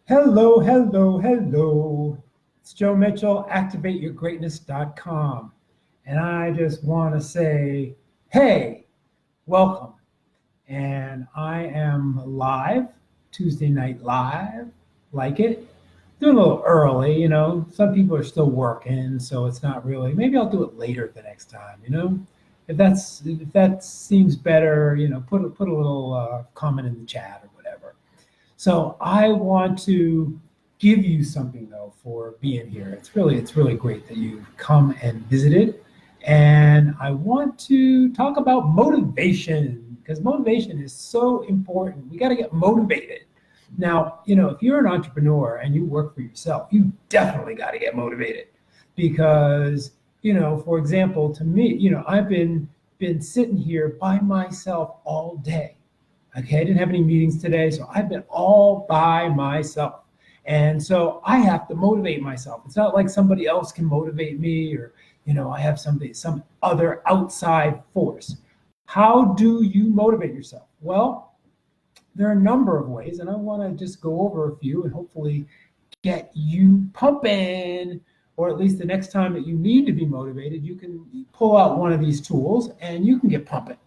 Hello, hello, hello. It's Joe Mitchell, activateyourgreatness.com. And I just want to say, hey, welcome. And I am live, Tuesday Night Live, like it. Doing a little early, Some people are still working, so it's not really. Maybe I'll do it later the next time. If that seems better, put a little comment in the chat or whatever. So I want to give you something though for being here. It's really great that you've come and visited. And I want to talk about motivation because motivation is so important. We got to get motivated. Now, if you're an entrepreneur and you work for yourself, you definitely got to get motivated because, for example, to me, I've been sitting here by myself all day. Okay, I didn't have any meetings today, so I've been all by myself. And so I have to motivate myself. It's not like somebody else can motivate me or, I have some other outside force. How do you motivate yourself? Well, there are a number of ways, and I want to just go over a few and hopefully get you pumping, or at least the next time that you need to be motivated, you can pull out one of these tools and you can get pumping.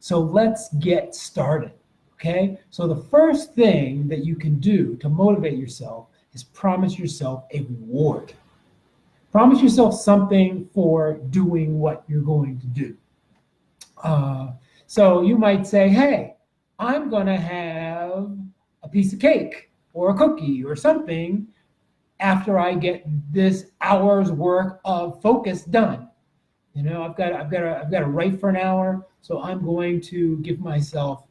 So let's get started. Okay, so the first thing that you can do to motivate yourself is promise yourself a reward. Promise yourself something for doing what you're going to do. So you might say, hey, I'm going to have a piece of cake or a cookie or something after I get this hour's work of focus done. I've got to write for an hour, so I'm going to give myself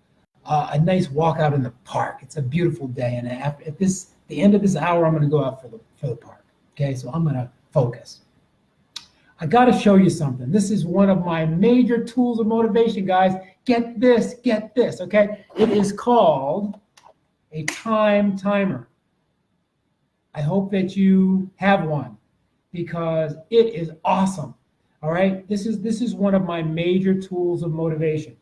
a nice walk out in the park. It's a beautiful day, and at the end of this hour, I'm going to go out for the park. Okay, so I'm going to focus. I got to show you something. This is one of my major tools of motivation, guys. Get this. Okay, it is called a time timer. I hope that you have one because it is awesome. All right, this is one of my major tools of motivation.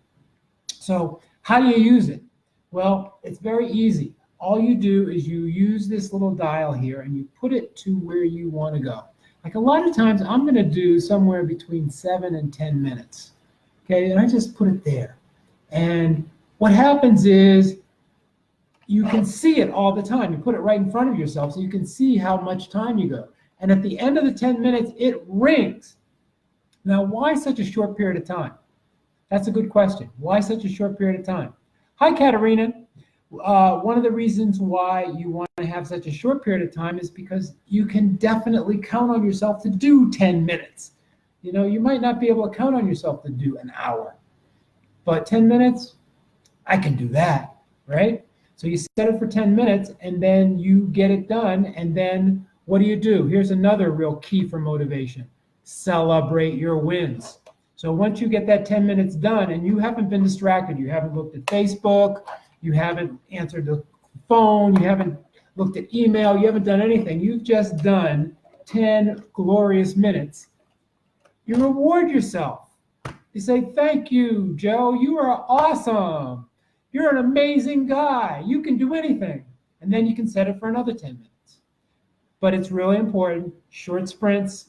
So how do you use it? Well, it's very easy. All you do is you use this little dial here and you put it to where you want to go. Like a lot of times I'm going to do somewhere between 7 and 10 minutes. Okay, and I just put it there. And what happens is you can see it all the time. You put it right in front of yourself so you can see how much time you go. And at the end of the 10 minutes, it rings. Now, why such a short period of time? That's a good question. Why such a short period of time? Hi, Katerina. One of the reasons why you want to have such a short period of time is because you can definitely count on yourself to do 10 minutes. You might not be able to count on yourself to do an hour, but 10 minutes, I can do that, right? So you set it for 10 minutes and then you get it done. And then what do? Here's another real key for motivation. Celebrate your wins. So once you get that 10 minutes done and you haven't been distracted, you haven't looked at Facebook, you haven't answered the phone, you haven't looked at email, you haven't done anything, you've just done 10 glorious minutes, you reward yourself. You say, thank you, Joe, you are awesome. You're an amazing guy. You can do anything. And then you can set it for another 10 minutes. But it's really important, short sprints,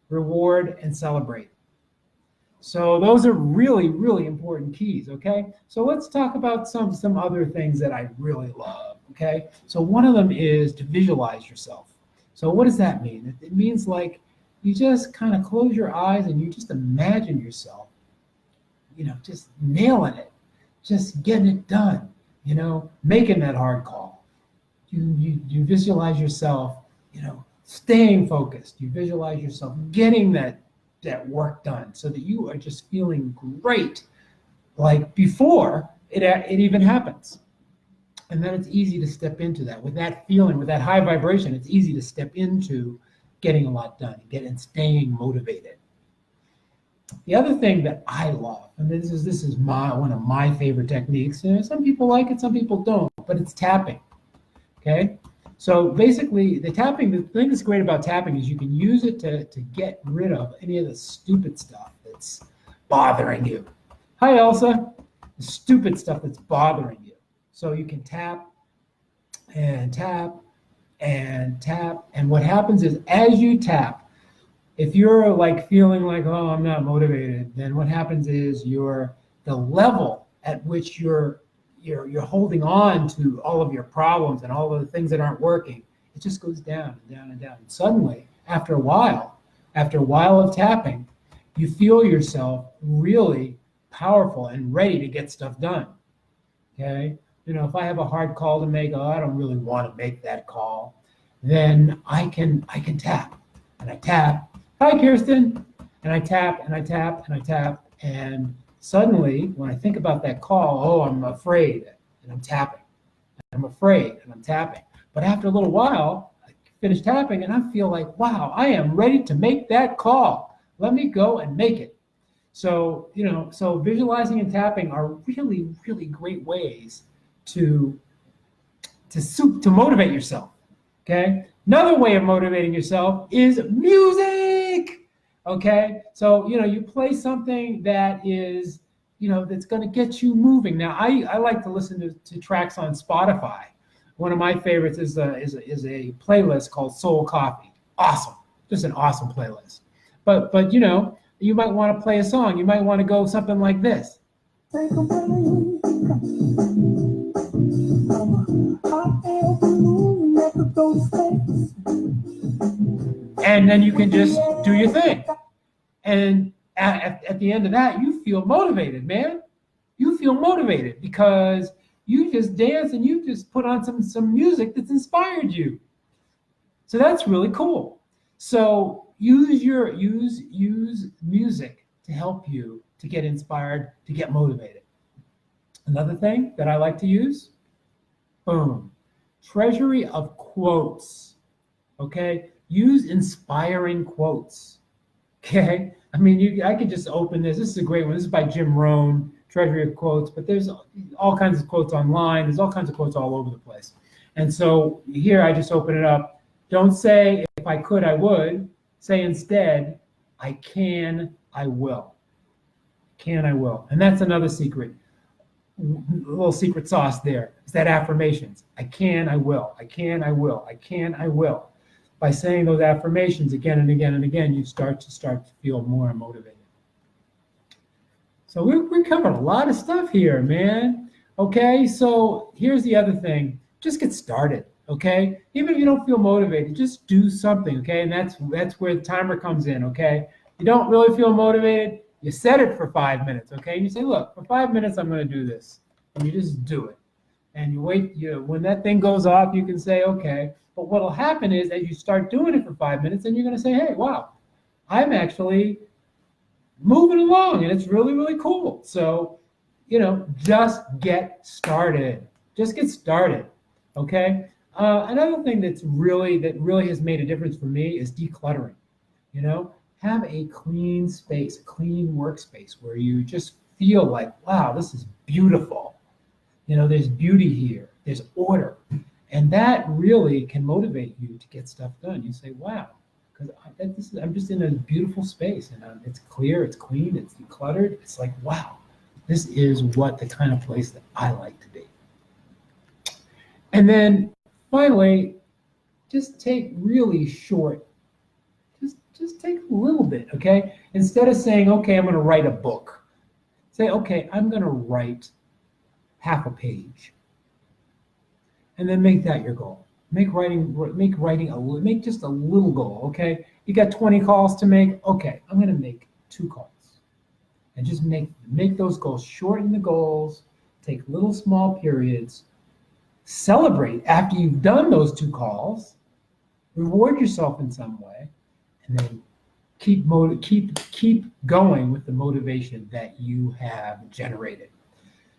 reward, and celebrate. So those are really, really important keys, okay? So let's talk about some other things that I really love, okay? So one of them is to visualize yourself. So what does that mean? It means like you just kind of close your eyes and you just imagine yourself, just nailing it, just getting it done, making that hard call. You visualize yourself, staying focused. You visualize yourself getting that work done so that you are just feeling great like before it even happens. And then it's easy to step into that. With that feeling, with that high vibration, it's easy to step into getting a lot done and staying motivated. The other thing that I love, and this is one of my favorite techniques, some people like it, some people don't, but it's tapping. Okay? So basically, the thing that's great about tapping is you can use it to get rid of any of the stupid stuff that's bothering you. Hi, Elsa. The stupid stuff that's bothering you. So you can tap and and tap and tap. And what happens is as you tap, if you're like feeling like, oh, I'm not motivated, then what happens is the level at which you're holding on to all of your problems and all of the things that aren't working, it just goes down and down and down. And suddenly, after a while of tapping, you feel yourself really powerful and ready to get stuff done. Okay? If I have a hard call to make, I don't really want to make that call, then I can tap. And I tap. Hi, Kirsten. And I tap and I tap and I tap. And suddenly, when I think about that call, I'm afraid and I'm tapping. I'm afraid and I'm tapping. But after a little while, I finish tapping and I feel like, wow, I am ready to make that call. Let me go and make it. So, so visualizing and tapping are really, really great ways to motivate yourself. Okay. Another way of motivating yourself is music. Okay. So, you play something that is, that's going to get you moving. Now, I like to listen to tracks on Spotify. One of my favorites is a playlist called Soul Coffee. Awesome. Just an awesome playlist. But you might want to play a song. You might want to go something like this. And then you can just do your thing. And at the end of that, you feel motivated, man. You feel motivated because you just dance and you just put on some music that's inspired you. So that's really cool. So use music to help you to get inspired, to get motivated. Another thing that I like to use, boom, treasury of quotes. Okay, use inspiring quotes. Okay, I mean, I could just open this. This is a great one. This is by Jim Rohn, Treasury of Quotes. But there's all kinds of quotes online. There's all kinds of quotes all over the place. And so here I just open it up. Don't say, if I could, I would. Say instead, I can, I will. Can, I will. And that's another secret. A little secret sauce there. Is that affirmations. I can, I will. I can, I will. I can, I will. By saying those affirmations again and again and again, you start to feel more motivated. So we're covering a lot of stuff here, man. Okay, so here's the other thing. Just get started, okay? Even if you don't feel motivated, just do something, okay? And that's where the timer comes in, okay? You don't really feel motivated, you set it for 5 minutes, okay? And you say, look, for 5 minutes, I'm going to do this. And you just do it. And you wait, when that thing goes off, you can say, okay. But what will happen is as you start doing it for 5 minutes, then you're going to say, hey, wow, I'm actually moving along and it's really, really cool. So, just get started. Just get started. Okay. Another thing that really has made a difference for me is decluttering. Have a clean space, a clean workspace where you just feel like, wow, this is beautiful. There's beauty here. There's order. And that really can motivate you to get stuff done. You say, wow, because I'm just in a beautiful space and it's clear, it's clean, it's decluttered. It's like, wow, this is the kind of place that I like to be. And then finally, just take really short, just take a little bit, okay? Instead of saying, okay, I'm going to write a book, say, okay, I'm going to write half a page. And then make that your goal. Make just a little goal, okay? You got 20 calls to make, okay, I'm going to make 2 calls. And just make those goals, shorten the goals, take little small periods, celebrate after you've done those 2 calls, reward yourself in some way, and then keep going with the motivation that you have generated.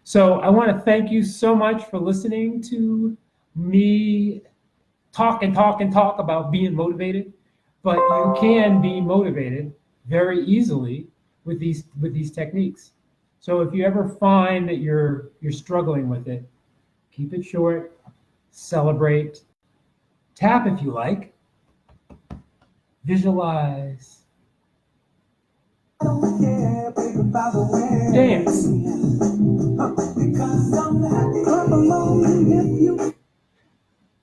So I want to thank you so much for listening to me talk about being motivated, but you can be motivated very easily with these techniques. So if you ever find that you're struggling with it, keep it short, celebrate, tap if you like, visualize, dance.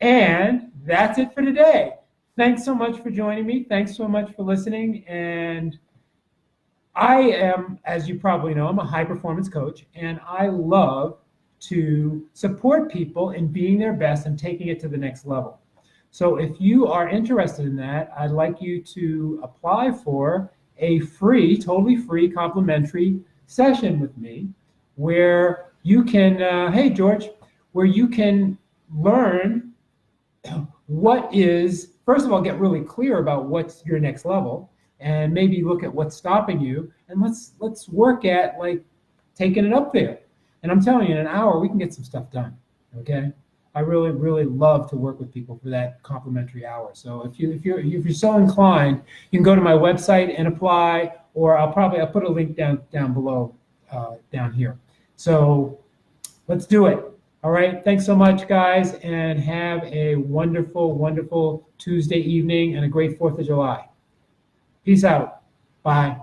And that's it for today. Thanks so much for joining me. Thanks so much for listening. And I am, as you probably know, I'm a high performance coach, and I love to support people in being their best and taking it to the next level. So if you are interested in that, I'd like you to apply for a free, totally free, complimentary session with me where you can, hey, George, where you can learn what is, first of all, get really clear about what's your next level and maybe look at what's stopping you, and let's work at like taking it up there. And I'm telling you, in an hour we can get some stuff done. Okay, I really love to work with people for that complimentary hour. So if you're so inclined, you can go to my website and apply, or I'll put a link down below, down here. So let's do it. All right, thanks so much, guys, and have a wonderful Tuesday evening and a great 4th of July. Peace out. Bye.